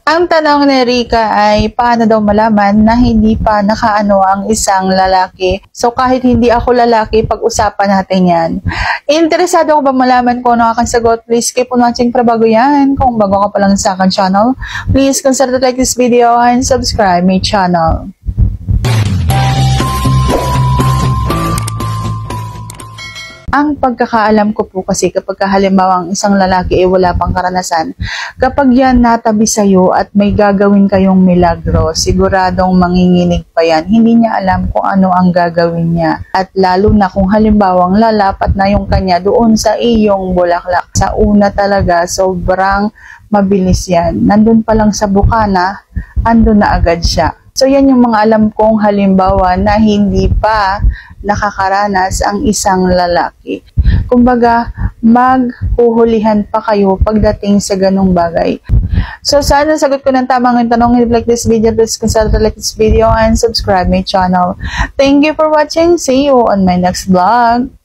Ang tanong ni Rika ay paano daw malaman na hindi pa nakaano ang isang lalaki. So kahit hindi ako lalaki, pag-usapan natin yan. Interesado ko ba malaman kung ano aking sagot? Please keep on watching para bago yan. Kung bago ka pa lang sa akin channel, please consider to like this video and subscribe my channel. Ang pagkakaalam ko po kasi kapag halimbawa ang isang lalaki ay wala pang karanasan, kapag yan natabi sa'yo at may gagawin kayong milagro, siguradong manginginig pa yan. Hindi niya alam kung ano ang gagawin niya. At lalo na kung halimbawang lalapat na yung kanya doon sa iyong bulaklak. Sa una talaga, sobrang mabilis yan. Nandun pa lang sa bukana, andun na agad siya. So yan yung mga alam kong halimbawa na hindi pa nakakaranas ang isang lalaki. Kumbaga, maghuhulihan pa kayo pagdating sa ganong bagay. So sana sagot ko ng tamang tanong. If you like this video, please consider to like this video and subscribe my channel. Thank you for watching. See you on my next vlog.